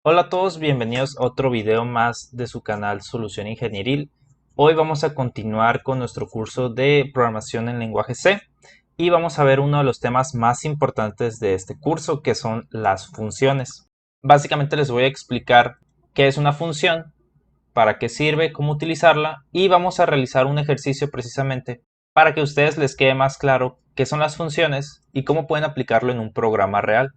Hola a todos, bienvenidos a otro video más de su canal Solución Ingenieril. Hoy vamos a continuar con nuestro curso de programación en lenguaje C y vamos a ver uno de los temas más importantes de este curso, que son las funciones. Básicamente les voy a explicar qué es una función, para qué sirve, cómo utilizarla, y vamos a realizar un ejercicio precisamente para que a ustedes les quede más claro qué son las funciones y cómo pueden aplicarlo en un programa real.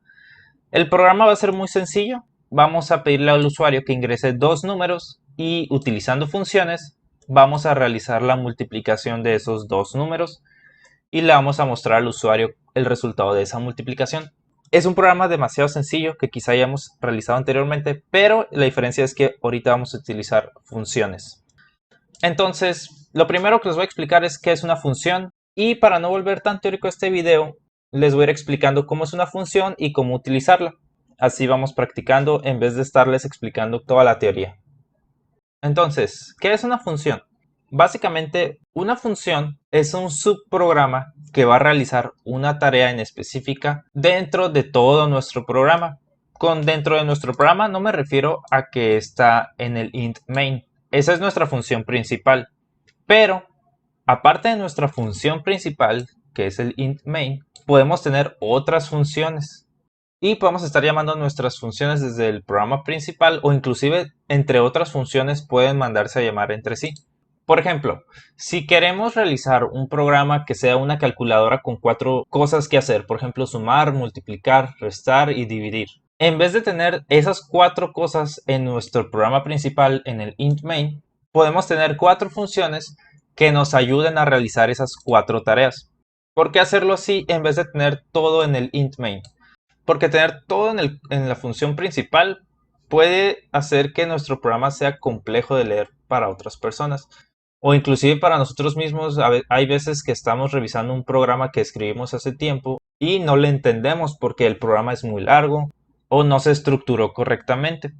El programa va a ser muy sencillo. Vamos a pedirle al usuario que ingrese dos números y, utilizando funciones, vamos a realizar la multiplicación de esos dos números y le vamos a mostrar al usuario el resultado de esa multiplicación. Es un programa demasiado sencillo que quizá hayamos realizado anteriormente, pero la diferencia es que ahorita vamos a utilizar funciones. Entonces, lo primero que les voy a explicar es qué es una función, y para no volver tan teórico este video, les voy a ir explicando cómo es una función y cómo utilizarla. Así vamos practicando en vez de estarles explicando toda la teoría. Entonces, ¿qué es una función? Básicamente, una función es un subprograma que va a realizar una tarea en específica dentro de todo nuestro programa. Con dentro de nuestro programa no me refiero a que está en el int main. Esa es nuestra función principal. Pero, aparte de nuestra función principal, que es el int main, podemos tener otras funciones. Y podemos estar llamando nuestras funciones desde el programa principal, o inclusive entre otras funciones pueden mandarse a llamar entre sí. Por ejemplo, si queremos realizar un programa que sea una calculadora con cuatro cosas que hacer, por ejemplo, sumar, multiplicar, restar y dividir. En vez de tener esas cuatro cosas en nuestro programa principal, en el int main, podemos tener cuatro funciones que nos ayuden a realizar esas cuatro tareas. ¿Por qué hacerlo así en vez de tener todo en el int main? Porque tener todo en la función principal puede hacer que nuestro programa sea complejo de leer para otras personas. O inclusive para nosotros mismos, hay veces que estamos revisando un programa que escribimos hace tiempo y no le entendemos porque el programa es muy largo o no se estructuró correctamente.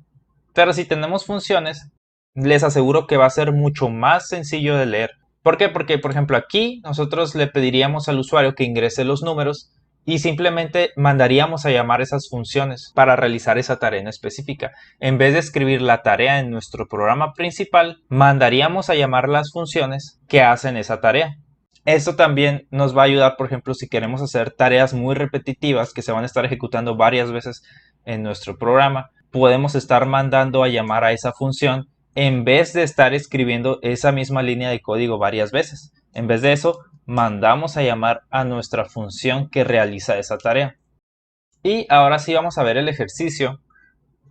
Pero si tenemos funciones, les aseguro que va a ser mucho más sencillo de leer. ¿Por qué? Porque, por ejemplo, aquí nosotros le pediríamos al usuario que ingrese los números y simplemente mandaríamos a llamar esas funciones para realizar esa tarea en específica. En vez de escribir la tarea en nuestro programa principal, mandaríamos a llamar las funciones que hacen esa tarea. Esto también nos va a ayudar, por ejemplo, si queremos hacer tareas muy repetitivas que se van a estar ejecutando varias veces en nuestro programa. Podemos estar mandando a llamar a esa función en vez de estar escribiendo esa misma línea de código varias veces. En vez de eso, mandamos a llamar a nuestra función que realiza esa tarea. Y ahora sí vamos a ver el ejercicio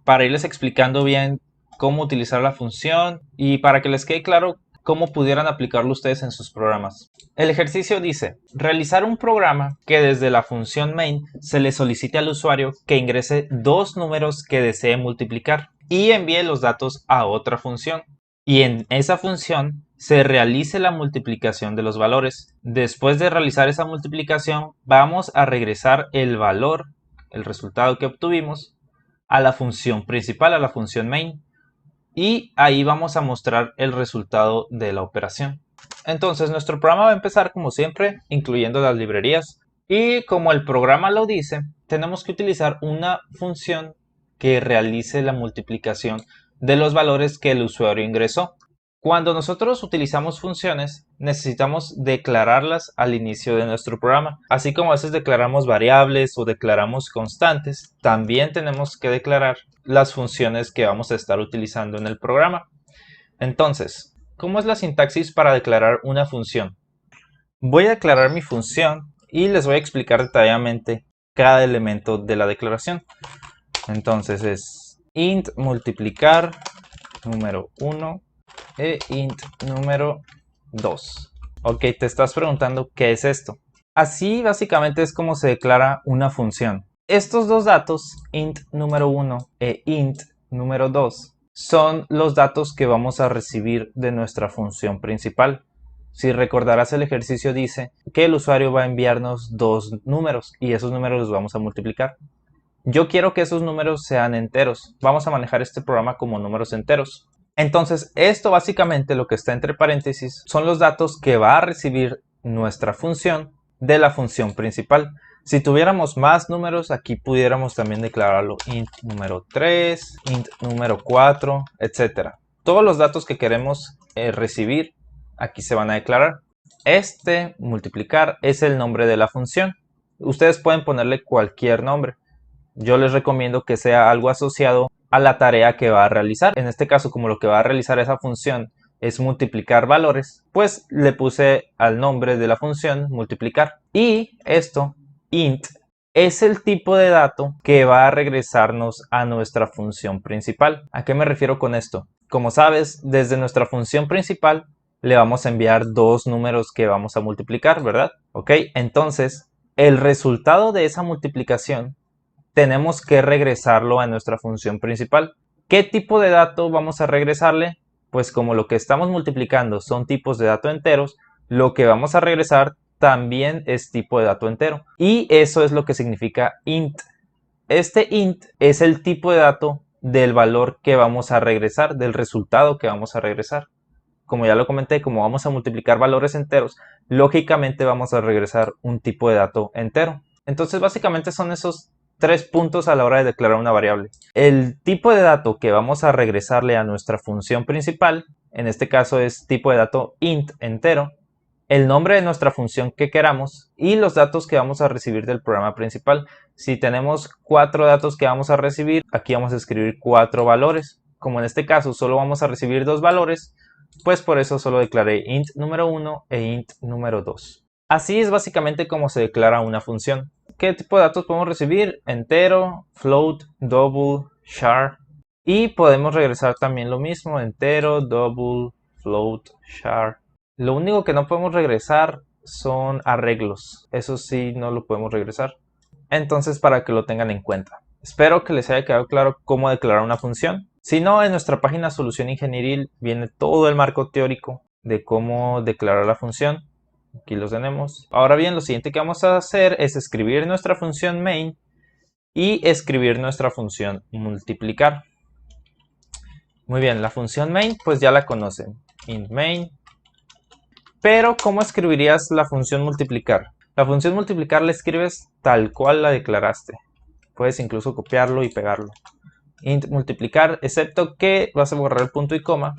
para irles explicando bien cómo utilizar la función y para que les quede claro cómo pudieran aplicarlo ustedes en sus programas. El ejercicio dice: realizar un programa que desde la función main se le solicite al usuario que ingrese dos números que desee multiplicar y envíe los datos a otra función. Y en esa función se realice la multiplicación de los valores. Después de realizar esa multiplicación, vamos a regresar el valor, el resultado que obtuvimos, a la función principal, a la función main, y ahí vamos a mostrar el resultado de la operación. Entonces nuestro programa va a empezar como siempre, incluyendo las librerías, y como el programa lo dice, tenemos que utilizar una función que realice la multiplicación de los valores que el usuario ingresó. Cuando nosotros utilizamos funciones, necesitamos declararlas al inicio de nuestro programa. Así como a veces declaramos variables o declaramos constantes, también tenemos que declarar las funciones que vamos a estar utilizando en el programa. Entonces, ¿cómo es la sintaxis para declarar una función? Voy a declarar mi función y les voy a explicar detalladamente cada elemento de la declaración. Entonces es int multiplicar número 1 e int número 2. Ok, te estás preguntando qué es esto. Así básicamente es como se declara una función. Estos dos datos, int número 1 e int número 2, son los datos que vamos a recibir de nuestra función principal. Si recordarás, el ejercicio dice que el usuario va a enviarnos dos números y esos números los vamos a multiplicar. Yo quiero que esos números sean enteros. Vamos a manejar este programa como números enteros. Entonces, esto básicamente, lo que está entre paréntesis, son los datos que va a recibir nuestra función de la función principal. Si tuviéramos más números, aquí pudiéramos también declararlo int número 3, int número 4, etc. Todos los datos que queremos recibir, aquí se van a declarar. Este multiplicar es el nombre de la función. Ustedes pueden ponerle cualquier nombre. Yo les recomiendo que sea algo asociado a la tarea que va a realizar. En este caso, como lo que va a realizar esa función es multiplicar valores, pues le puse al nombre de la función multiplicar. Y esto, int, es el tipo de dato que va a regresarnos a nuestra función principal. ¿A qué me refiero con esto? Como sabes, desde nuestra función principal le vamos a enviar dos números que vamos a multiplicar, ¿verdad? Ok, entonces el resultado de esa multiplicación tenemos que regresarlo a nuestra función principal. ¿Qué tipo de dato vamos a regresarle? Pues como lo que estamos multiplicando son tipos de dato enteros, lo que vamos a regresar también es tipo de dato entero. Y eso es lo que significa int. Este int es el tipo de dato del valor que vamos a regresar, del resultado que vamos a regresar. Como ya lo comenté, como vamos a multiplicar valores enteros, lógicamente vamos a regresar un tipo de dato entero. Entonces básicamente son esos 3 puntos a la hora de declarar una variable. El tipo de dato que vamos a regresarle a nuestra función principal, en este caso es tipo de dato int entero, el nombre de nuestra función que queramos y los datos que vamos a recibir del programa principal. Si tenemos 4 datos que vamos a recibir, aquí vamos a escribir 4 valores. Como en este caso solo vamos a recibir 2 valores, pues por eso solo declaré int número 1 e int número 2. Así es básicamente como se declara una función. ¿Qué tipo de datos podemos recibir? Entero, float, double, char. Y podemos regresar también lo mismo, entero, double, float, char. Lo único que no podemos regresar son arreglos. Eso sí no lo podemos regresar. Entonces, para que lo tengan en cuenta. Espero que les haya quedado claro cómo declarar una función. Si no, en nuestra página Solución Ingenieril viene todo el marco teórico de cómo declarar la función. Aquí los tenemos. Ahora bien, lo siguiente que vamos a hacer es escribir nuestra función main y escribir nuestra función multiplicar. Muy bien, la función main pues ya la conocen. Int main. Pero, ¿cómo escribirías la función multiplicar? La función multiplicar la escribes tal cual la declaraste. Puedes incluso copiarlo y pegarlo. Int multiplicar, excepto que vas a borrar el punto y coma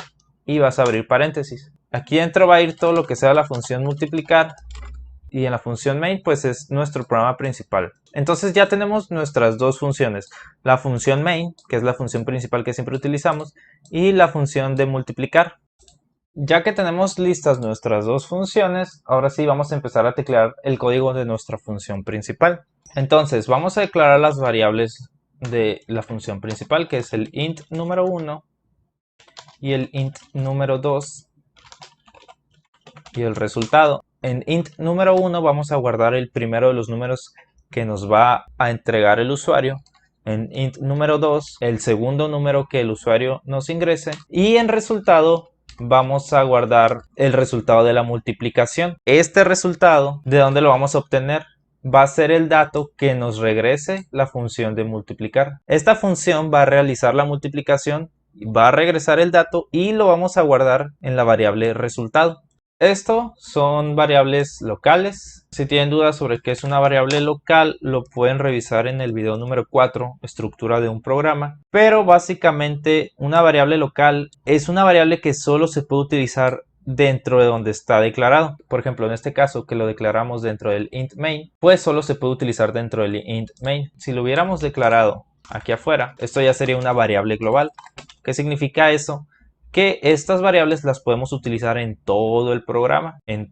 y vas a abrir paréntesis. Aquí dentro va a ir todo lo que sea la función multiplicar y en la función main pues es nuestro programa principal. Entonces ya tenemos nuestras dos funciones. La función main, que es la función principal que siempre utilizamos, y la función de multiplicar. Ya que tenemos listas nuestras dos funciones, ahora sí vamos a empezar a declarar el código de nuestra función principal. Entonces vamos a declarar las variables de la función principal, que es el int número 1 y el int número 2 y el resultado. En int número 1 vamos a guardar el primero de los números que nos va a entregar el usuario. En int número 2 el segundo número que el usuario nos ingrese. Y en resultado vamos a guardar el resultado de la multiplicación. Este resultado, ¿de dónde lo vamos a obtener? Va a ser el dato que nos regrese la función de multiplicar. Esta función va a realizar la multiplicación, va a regresar el dato y lo vamos a guardar en la variable resultado. Esto son variables locales. Si tienen dudas sobre qué es una variable local, lo pueden revisar en el video número 4, estructura de un programa. Pero básicamente una variable local es una variable que solo se puede utilizar dentro de donde está declarado. Por ejemplo, en este caso que lo declaramos dentro del int main, pues solo se puede utilizar dentro del int main. Si lo hubiéramos declarado aquí afuera, esto ya sería una variable global. ¿Qué significa eso? Que estas variables las podemos utilizar en todo el programa, en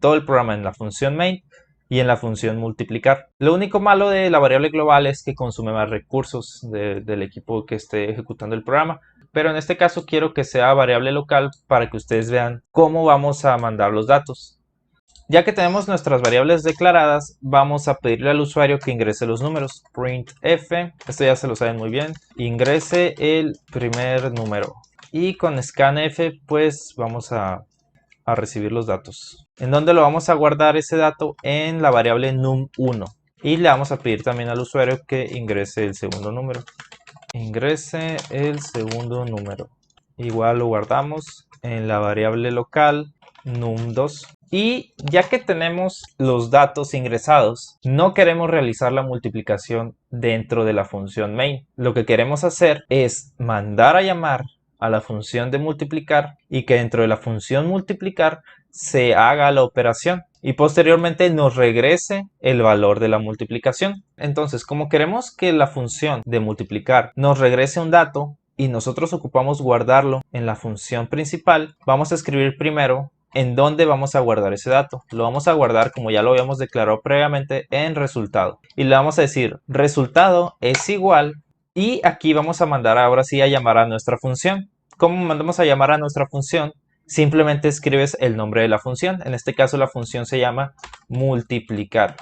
la función main y en la función multiplicar. Lo único malo de la variable global es que consume más recursos del equipo que esté ejecutando el programa, pero en este caso quiero que sea variable local para que ustedes vean cómo vamos a mandar los datos. Ya que tenemos nuestras variables declaradas, vamos a pedirle al usuario que ingrese los números. Printf, esto ya se lo saben muy bien, ingrese el primer número. Y con scanf pues vamos a recibir los datos. ¿En dónde lo vamos a guardar ese dato? En la variable num1. Y le vamos a pedir también al usuario que ingrese el segundo número. Ingrese el segundo número. Igual lo guardamos en la variable local num2. Y ya que tenemos los datos ingresados, no queremos realizar la multiplicación dentro de la función main. Lo que queremos hacer es mandar a llamar a la función de multiplicar y que dentro de la función multiplicar se haga la operación y posteriormente nos regrese el valor de la multiplicación. Entonces, como queremos que la función de multiplicar nos regrese un dato y nosotros ocupamos guardarlo en la función principal, vamos a escribir primero en dónde vamos a guardar ese dato. Lo vamos a guardar, como ya lo habíamos declarado previamente, en resultado. Y le vamos a decir resultado es igual, y aquí vamos a mandar ahora sí a llamar a nuestra función. ¿Cómo mandamos a llamar a nuestra función? Simplemente escribes el nombre de la función. En este caso la función se llama multiplicar.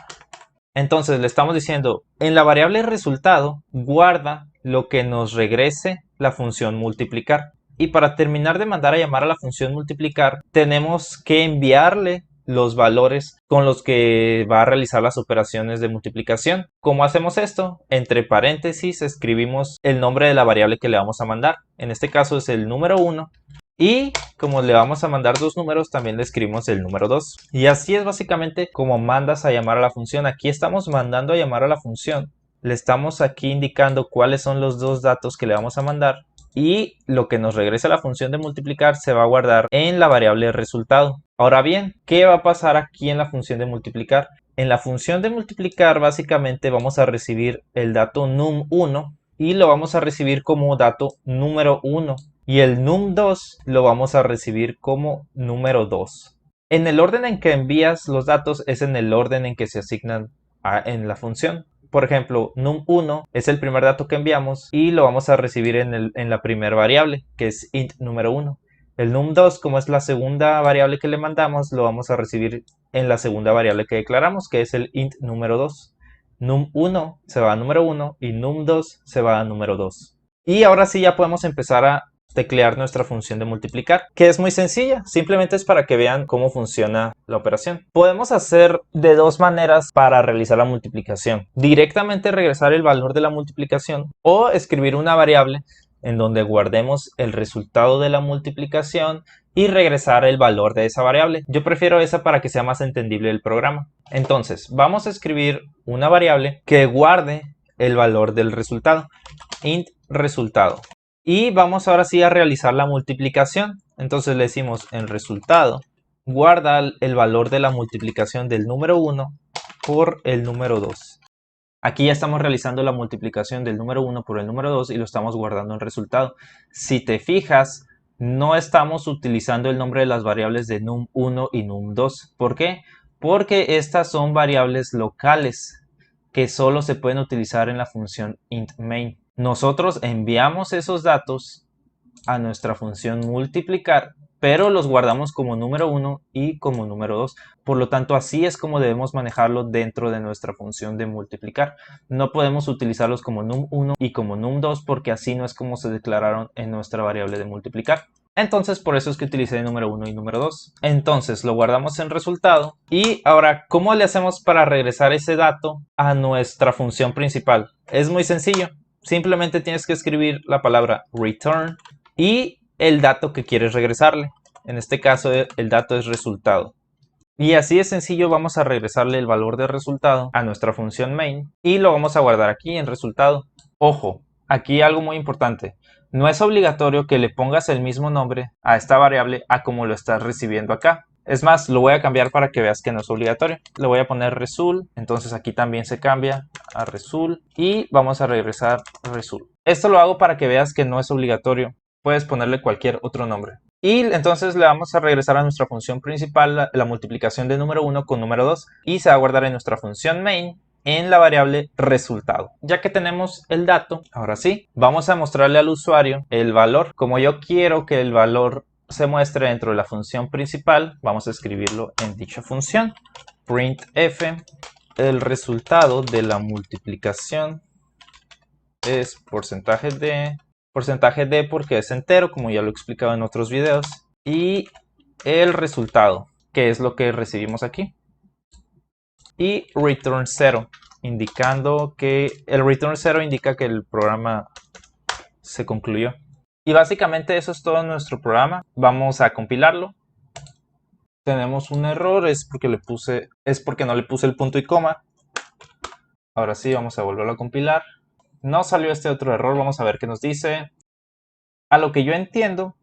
Entonces le estamos diciendo, en la variable resultado, guarda lo que nos regrese la función multiplicar. Y para terminar de mandar a llamar a la función multiplicar, tenemos que enviarle los valores con los que va a realizar las operaciones de multiplicación. ¿Cómo hacemos esto? Entre paréntesis escribimos el nombre de la variable que le vamos a mandar. En este caso es el número 1. Y como le vamos a mandar dos números, también le escribimos el número 2. Y así es básicamente como mandas a llamar a la función. Aquí estamos mandando a llamar a la función. Le estamos aquí indicando cuáles son los dos datos que le vamos a mandar. Y lo que nos regresa la función de multiplicar se va a guardar en la variable resultado. Ahora bien, ¿qué va a pasar aquí en la función de multiplicar? En la función de multiplicar básicamente vamos a recibir el dato num1 y lo vamos a recibir como dato número 1. Y el num2 lo vamos a recibir como número 2. En el orden en que envías los datos es en el orden en que se asignan en la función. Por ejemplo, num1 es el primer dato que enviamos y lo vamos a recibir en la primera variable, que es int número 1. El num2, como es la segunda variable que le mandamos, lo vamos a recibir en la segunda variable que declaramos, que es el int número 2. Num1 se va a número 1 y num2 se va a número 2. Y ahora sí ya podemos empezar a teclear nuestra función de multiplicar, que es muy sencilla, simplemente es para que vean cómo funciona la operación. Podemos hacer de dos maneras para realizar la multiplicación: directamente regresar el valor de la multiplicación o escribir una variable en donde guardemos el resultado de la multiplicación y regresar el valor de esa variable. Yo prefiero esa para que sea más entendible el programa. Entonces vamos a escribir una variable que guarde el valor del resultado, int resultado. Y vamos ahora sí a realizar la multiplicación. Entonces le decimos en resultado, guarda el valor de la multiplicación del número 1 por el número 2. Aquí ya estamos realizando la multiplicación del número 1 por el número 2 y lo estamos guardando en resultado. Si te fijas, no estamos utilizando el nombre de las variables de num1 y num2. ¿Por qué? Porque estas son variables locales que solo se pueden utilizar en la función int main. Nosotros enviamos esos datos a nuestra función multiplicar, pero los guardamos como número 1 y como número 2. Por lo tanto, así es como debemos manejarlo dentro de nuestra función de multiplicar. No podemos utilizarlos como num1 y como num2 porque así no es como se declararon en nuestra variable de multiplicar. Entonces, por eso es que utilicé número 1 y número 2. Entonces, lo guardamos en resultado. Y ahora, ¿cómo le hacemos para regresar ese dato a nuestra función principal? Es muy sencillo. Simplemente tienes que escribir la palabra return y el dato que quieres regresarle. En este caso, el dato es resultado. Y así de sencillo vamos a regresarle el valor de resultado a nuestra función main y lo vamos a guardar aquí en resultado. Ojo, aquí algo muy importante. No es obligatorio que le pongas el mismo nombre a esta variable a como lo estás recibiendo acá. Es más, lo voy a cambiar para que veas que no es obligatorio. Le voy a poner result, entonces aquí también se cambia a result y vamos a regresar result. Esto lo hago para que veas que no es obligatorio. Puedes ponerle cualquier otro nombre. Y entonces le vamos a regresar a nuestra función principal la multiplicación de número 1 con número 2 y se va a guardar en nuestra función main en la variable resultado. Ya que tenemos el dato, ahora sí, vamos a mostrarle al usuario el valor. Como yo quiero que el valor se muestre dentro de la función principal, vamos a escribirlo en dicha función. Printf, el resultado de la multiplicación es porcentaje D porque es entero, como ya lo he explicado en otros videos, y el resultado, que es lo que recibimos aquí. Y return 0, indicando que el return 0 indica que el programa se concluyó. Y básicamente eso es todo nuestro programa. Vamos a compilarlo. tenemos un error, es porque no le puse el punto y coma. Ahora sí, vamos a volverlo a compilar. No salió este otro error, vamos a ver qué nos dice. A lo que yo entiendo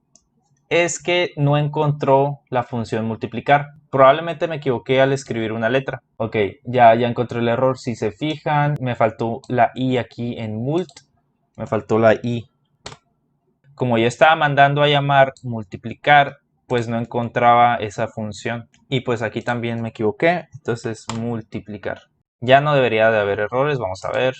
es que no encontró la función multiplicar. Probablemente me equivoqué al escribir una letra. Ok, ya encontré el error. Si se fijan, me faltó la i aquí en mult. Me faltó la i. Como ya estaba mandando a llamar multiplicar, pues no encontraba esa función. Y pues aquí también me equivoqué. Entonces multiplicar. Ya no debería de haber errores. Vamos a ver.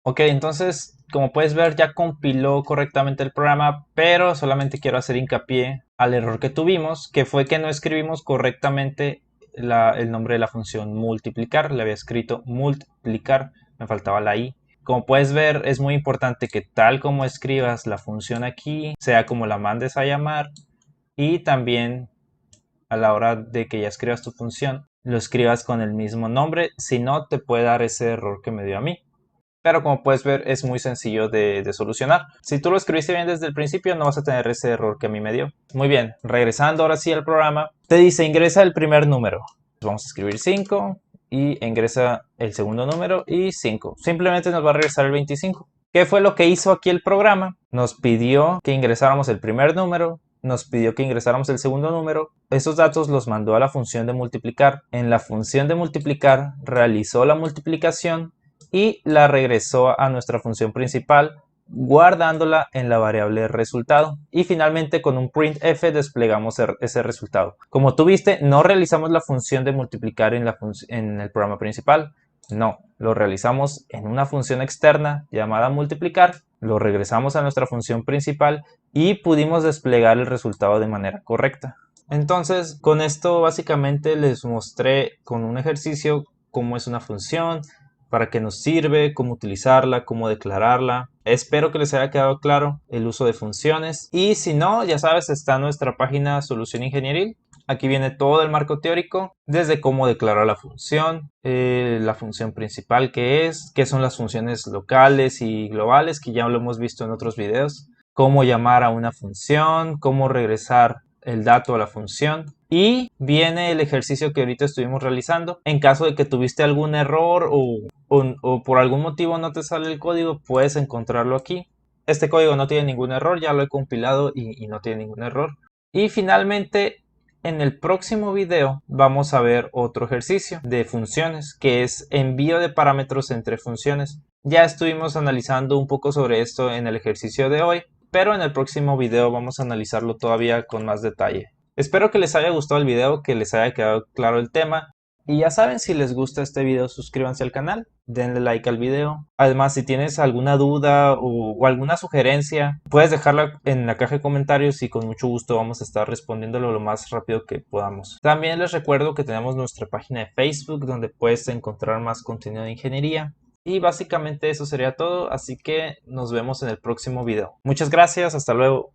Ok, entonces, como puedes ver, ya compiló correctamente el programa, pero solamente quiero hacer hincapié al error que tuvimos, que fue que no escribimos correctamente el nombre de la función multiplicar. Le había escrito multiplicar, me faltaba la i. Como puedes ver, es muy importante que tal como escribas la función aquí, sea como la mandes a llamar, y también a la hora de que ya escribas tu función, lo escribas con el mismo nombre, si no te puede dar ese error que me dio a mí. Pero como puedes ver, es muy sencillo de solucionar. Si tú lo escribiste bien desde el principio, no vas a tener ese error que a mí me dio. Muy bien, regresando ahora sí al programa, te dice ingresa el primer número. Vamos a escribir 5 y ingresa el segundo número y 5. Simplemente nos va a regresar el 25. ¿Qué fue lo que hizo aquí el programa? Nos pidió que ingresáramos el primer número, nos pidió que ingresáramos el segundo número. Esos datos los mandó a la función de multiplicar. En la función de multiplicar realizó la multiplicación y la regresó a nuestra función principal, guardándola en la variable resultado. Y finalmente con un printf desplegamos ese resultado. Como tú viste, no realizamos la función de multiplicar en el programa principal. No, lo realizamos en una función externa llamada multiplicar, lo regresamos a nuestra función principal y pudimos desplegar el resultado de manera correcta. Entonces, con esto básicamente les mostré con un ejercicio cómo es una función, para qué nos sirve, cómo utilizarla, cómo declararla. Espero que les haya quedado claro el uso de funciones. Y si no, ya sabes, está nuestra página Solución Ingenieril. Aquí viene todo el marco teórico, desde cómo declarar la función principal que es, qué son las funciones locales y globales, que ya lo hemos visto en otros videos, cómo llamar a una función, cómo regresar el dato a la función. Y viene el ejercicio que ahorita estuvimos realizando. En caso de que tuviste algún error o por algún motivo no te sale el código, puedes encontrarlo aquí. Este código no tiene ningún error, ya lo he compilado y no tiene ningún error. Y finalmente, en el próximo video vamos a ver otro ejercicio de funciones, que es envío de parámetros entre funciones. Ya estuvimos analizando un poco sobre esto en el ejercicio de hoy, pero en el próximo video vamos a analizarlo todavía con más detalle. Espero que les haya gustado el video, que les haya quedado claro el tema. Y ya saben, si les gusta este video, suscríbanse al canal, denle like al video. Además, si tienes alguna duda o alguna sugerencia, puedes dejarla en la caja de comentarios y con mucho gusto vamos a estar respondiéndolo lo más rápido que podamos. También les recuerdo que tenemos nuestra página de Facebook donde puedes encontrar más contenido de ingeniería. Y básicamente eso sería todo, así que nos vemos en el próximo video. Muchas gracias, hasta luego.